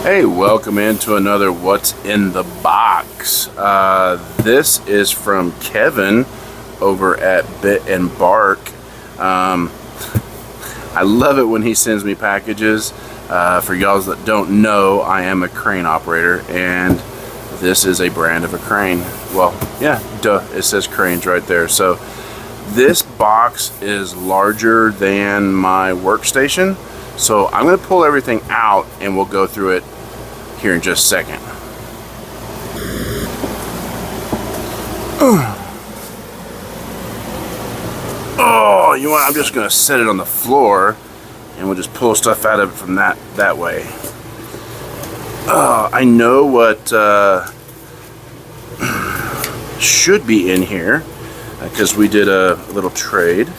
Hey, welcome into another What's in the Box. This is from Kevin over at Bit and Bark. I love it when he sends me packages. For y'all that don't know, I am a crane operator, and this is a brand of a crane. Well, yeah, duh, it says cranes right there. So this box is larger than my workstation. So I'm going to pull everything out and we'll go through it here in just a second. Oh, you know what? I'm just going to set it on the floor and we'll just pull stuff out of it from that way. I know what should be in here because we did a little trade.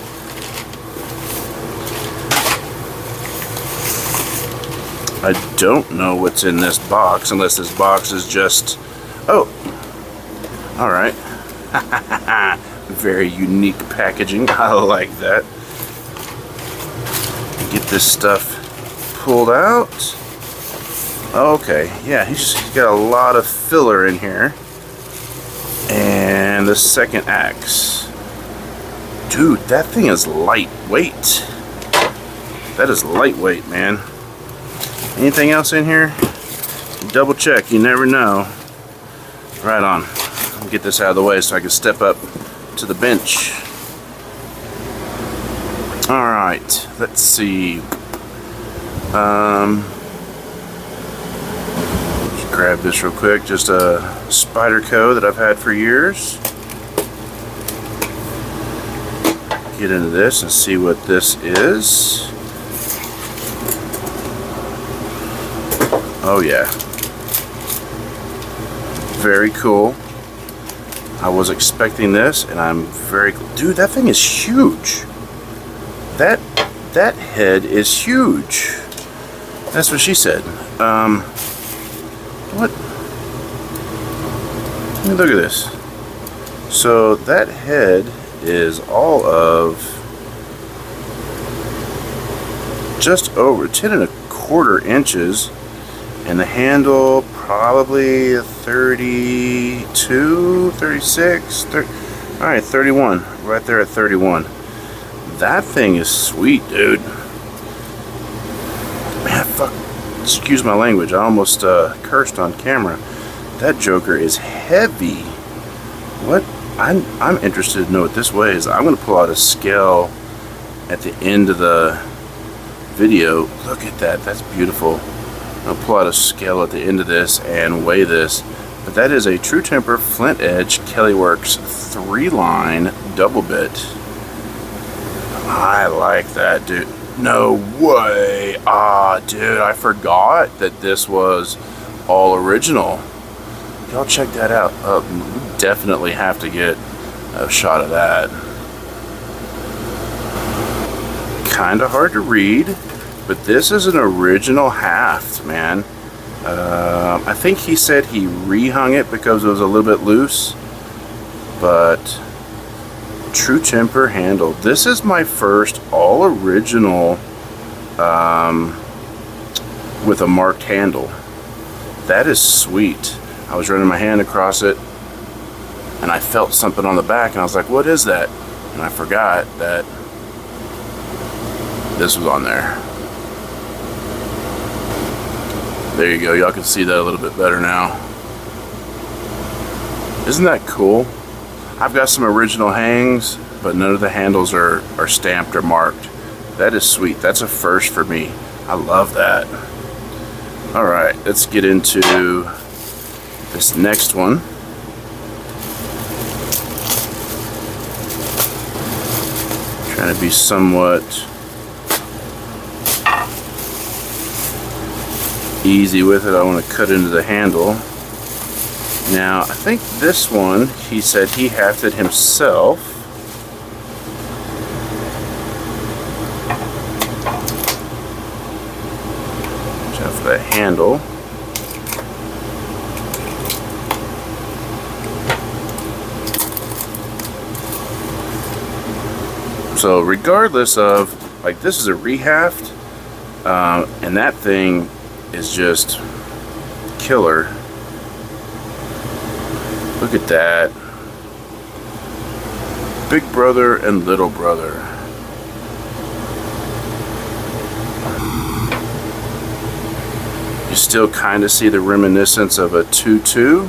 I don't know what's in this box unless this box is just... Oh, all right. Very unique packaging. I like that. Get this stuff pulled out. Okay, yeah, he's got a lot of filler in here. And the second axe. Dude, that thing is lightweight. That is lightweight, man. Anything else in here? Double check, you never know. Right on. I'll get this out of the way so I can step up to the bench. Alright, let's see. Just grab this real quick. Just a Spyderco that I've had for years. Get into this and see what this is. Oh yeah, very cool. I was expecting this, and I'm very... Dude, that thing is huge. That head is huge. That's what she said. What? Let me look at this. So that head is all of just over 10¼ inches. And the handle probably 32, 36, 30, all right, 31, right there at 31. That thing is sweet, dude. Man, fuck, excuse my language. I almost cursed on camera. That joker is heavy. What? I'm interested to know what this weighs. I'm gonna pull out a scale at the end of the video. Look at that, that's beautiful. I'll pull out a scale at the end of this and weigh this. But that is a True Temper Flint Edge Kellyworks 3-line double bit. I like that, dude. No way. Ah, dude, I forgot that this was all original. Y'all check that out. We definitely have to get a shot of that. Kinda hard to read. But this is an original haft, man. I think he said he rehung it because it was a little bit loose. But True Temper handle. This is my first all original with a marked handle. That is sweet. I was running my hand across it and I felt something on the back and I was like, what is that? And I forgot that this was on there. There you go, y'all can see that a little bit better now. Isn't that cool? I've got some original hangs, but none of the handles are stamped or marked. That is sweet. That's a first for me. I love that. Alright, let's get into this next one. Trying to be somewhat easy with it. I want to cut into the handle. Now, I think this one, he said he hafted himself. Watch out for that handle. So regardless of, like, this is a rehaft, and that thing is just killer. Look at that. Big brother and little brother. You still kind of see the reminiscence of a 2.2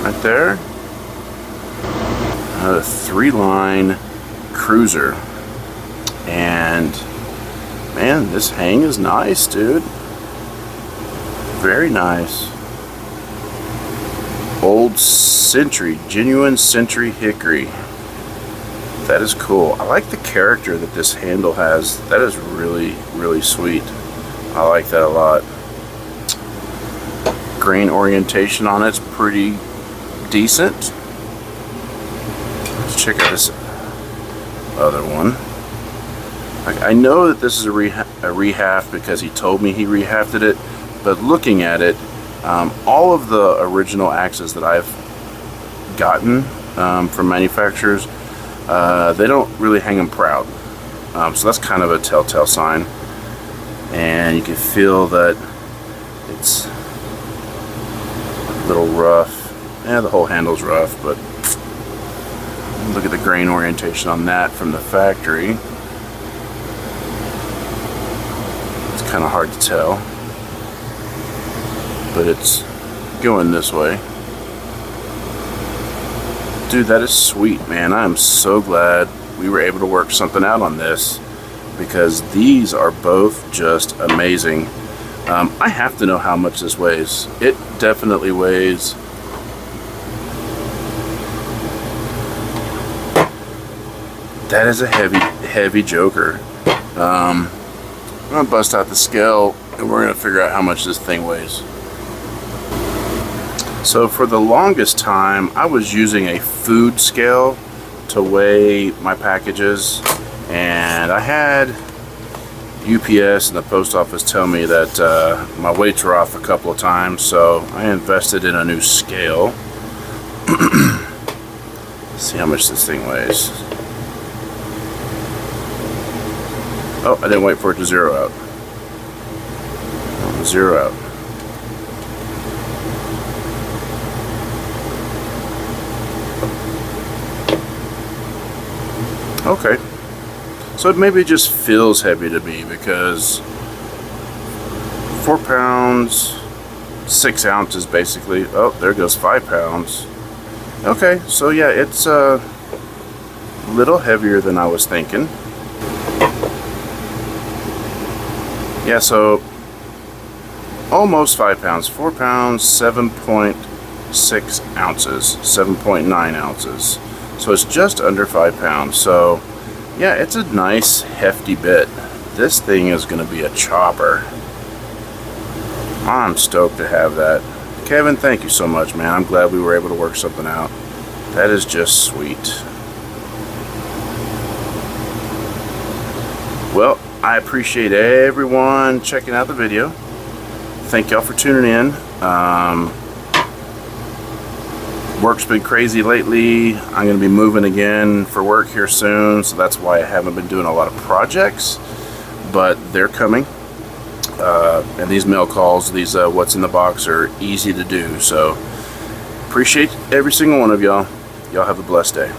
right there. A 3-line cruiser. And man, this hang is nice, dude. Very nice. Old Century, genuine Century hickory. That is cool. I like the character that this handle has. That is really, really sweet. I like that a lot. Grain orientation on it's pretty decent. Let's check out this other one. I know that this is a rehaft because he told me he rehafted it, but looking at it, all of the original axes that I've gotten from manufacturers, they don't really hang them proud. So that's kind of a telltale sign. And you can feel that it's a little rough. Yeah, the whole handle's rough, but look at the grain orientation on that from the factory. It's kind of hard to tell, but it's going this way. Dude, that is sweet, man. I am so glad we were able to work something out on this, because these are both just amazing. I have to know how much this weighs. It definitely weighs that is a heavy joker. I'm gonna bust out the scale and we're gonna figure out how much this thing weighs. So for the longest time I was using a food scale to weigh my packages, and I had UPS and the post office tell me that my weights were off a couple of times, so I invested in a new scale. See how much this thing weighs. Oh, I didn't wait for it to zero out. Zero out. Okay. So it maybe just feels heavy to me because 4 pounds, 6 ounces basically. Oh, there goes 5 pounds. Okay, so yeah, it's a little heavier than I was thinking. Yeah, so almost 5 pounds. 4 pounds, 7.6 ounces, 7.9 ounces. So it's just under 5 pounds. So yeah, it's a nice hefty bit. This thing is going to be a chopper. I'm stoked to have that. Kevin, thank you so much, man. I'm glad we were able to work something out. That is just sweet. Well, I appreciate everyone checking out the video. Thank y'all for tuning in. Work's been crazy lately. I'm going to be moving again for work here soon, so that's why I haven't been doing a lot of projects, but they're coming. And these mail calls, these what's in the box are easy to do, so appreciate every single one of y'all. Y'all have a blessed day.